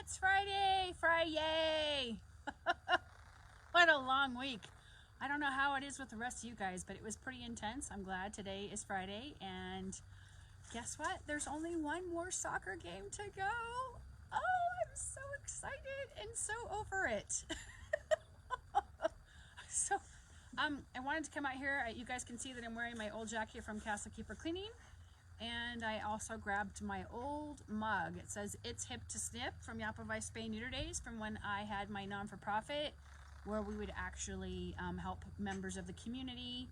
It's Friday! Friday! What a long week. I don't know how it is with the rest of you guys, but it was pretty intense. I'm glad today is Friday, and guess what? There's only one more soccer game to go. Oh, I'm so excited and so over it. So, I wanted to come out here. You guys can see that I'm wearing my old jacket from Castle Keeper Cleaning. And I also grabbed my old mug. It says "It's Hip to Snip" from Yapavai Spay Neuter Days, from when I had my non-for-profit, where we would actually help members of the community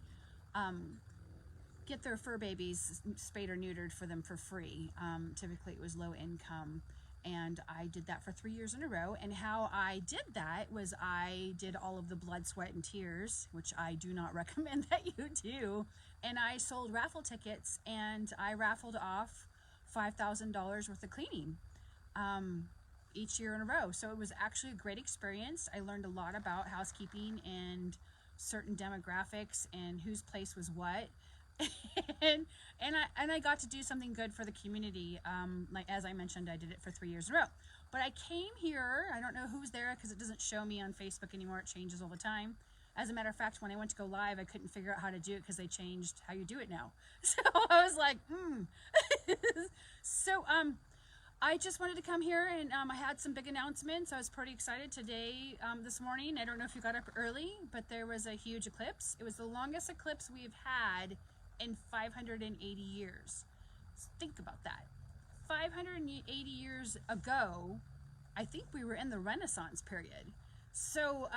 get their fur babies spayed or neutered for them for free. Typically it was low income, and I did that for 3 years in a row. And how I did that was I did all of the blood, sweat, and tears, which I do not recommend that you do. And I sold raffle tickets, and I raffled off $5,000 worth of cleaning each year in a row. So it was actually a great experience. I learned a lot about housekeeping and certain demographics and whose place was what. and I got to do something good for the community. Like, as I mentioned, I did it for 3 years in a row. But I came here, I don't know who's there because it doesn't show me on Facebook anymore. It changes all the time. As a matter of fact, when I went to go live, I couldn't figure out how to do it because they changed how you do it now. So I was like, So I just wanted to come here, and I had some big announcements. I was pretty excited today, this morning. I don't know if you got up early, but there was a huge eclipse. It was the longest eclipse we've had in 580 years. Think about that. 580 years ago, I think we were in the Renaissance period. So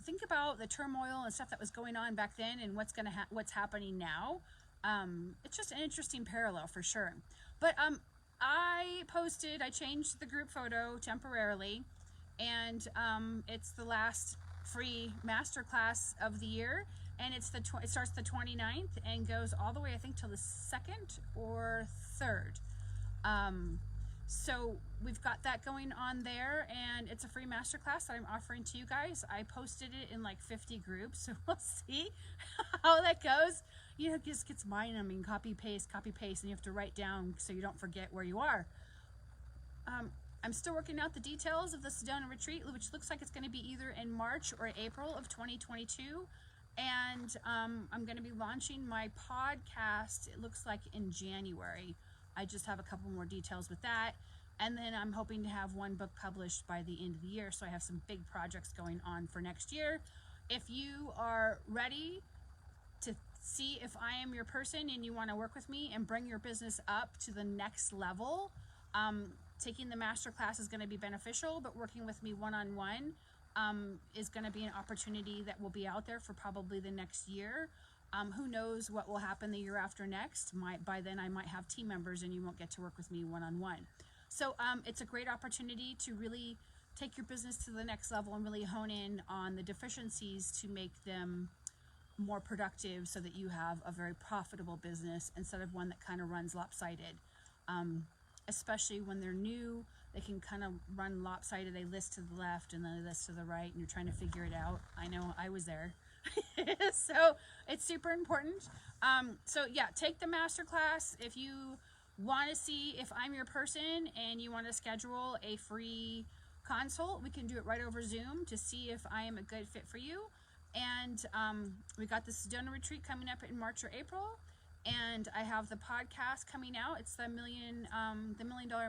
think about the turmoil and stuff that was going on back then, and what's happening now. It's just an interesting parallel for sure. But I changed the group photo temporarily, and it's the last free masterclass of the year, and it starts the 29th and goes all the way, I think, till the 2nd or 3rd. So we've got that going on there, and it's a free masterclass that I'm offering to you guys. I posted it in like 50 groups, so we'll see how that goes. You know, it just gets mind-numbing, copy, paste, and you have to write down so you don't forget where you are. I'm still working out the details of the Sedona retreat, which looks like it's going to be either in March or April of 2022. And I'm going to be launching my podcast, it looks like, in January. I just have a couple more details with that. And then I'm hoping to have one book published by the end of the year. So I have some big projects going on for next year. If you are ready to see if I am your person and you want to work with me and bring your business up to the next level, taking the masterclass is going to be beneficial, but working with me one-on-one is going to be an opportunity that will be out there for probably the next year. Who knows what will happen the year after next. By then I might have team members and you won't get to work with me one-on-one. So it's a great opportunity to really take your business to the next level and really hone in on the deficiencies to make them more productive, so that you have a very profitable business instead of one that kind of runs lopsided. Especially when they're new, they can kind of run lopsided. They list to the left and then they list to the right, and you're trying to figure it out. I know, I was there. So it's super important. So yeah, take the masterclass. If you want to see if I'm your person and you want to schedule a free consult, we can do it right over Zoom to see if I am a good fit for you. And we got the Sedona retreat coming up in March or April, and I have the podcast coming out. It's the $1 Million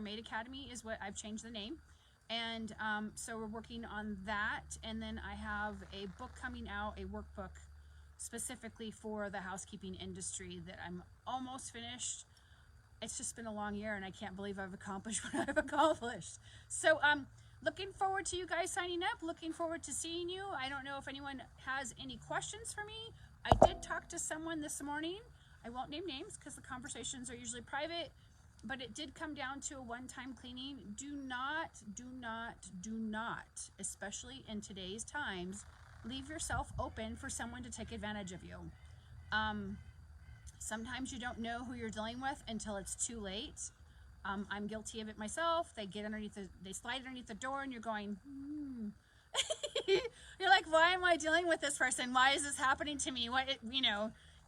Maid Academy is what I've changed the name. And so we're working on that. And then I have a book coming out, a workbook specifically for the housekeeping industry that I'm almost finished. It's just been a long year, and I can't believe I've accomplished what I've accomplished. So looking forward to you guys signing up. Looking forward to seeing you. I don't know if anyone has any questions for me. I did talk to someone this morning. I won't name names because the conversations are usually private, but it did come down to a one-time cleaning. Do not, especially in today's times, leave yourself open for someone to take advantage of you. Sometimes you don't know who you're dealing with until it's too late. I'm guilty of it myself. They slide underneath the door, and you're going, You're like, why am I dealing with this person? Why is this happening to me?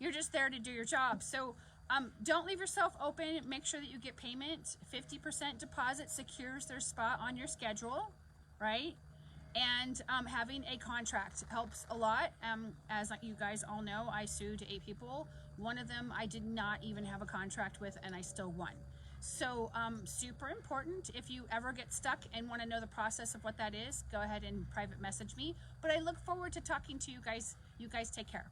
You're just there to do your job. So Don't leave yourself open. Make sure that you get payment. 50% deposit secures their spot on your schedule, right? And having a contract helps a lot. As you guys all know, I sued 8 people. One of them I did not even have a contract with, and I still won. So super important. If you ever get stuck and want to know the process of what that is, go ahead and private message me. But I look forward to talking to you guys. You guys take care.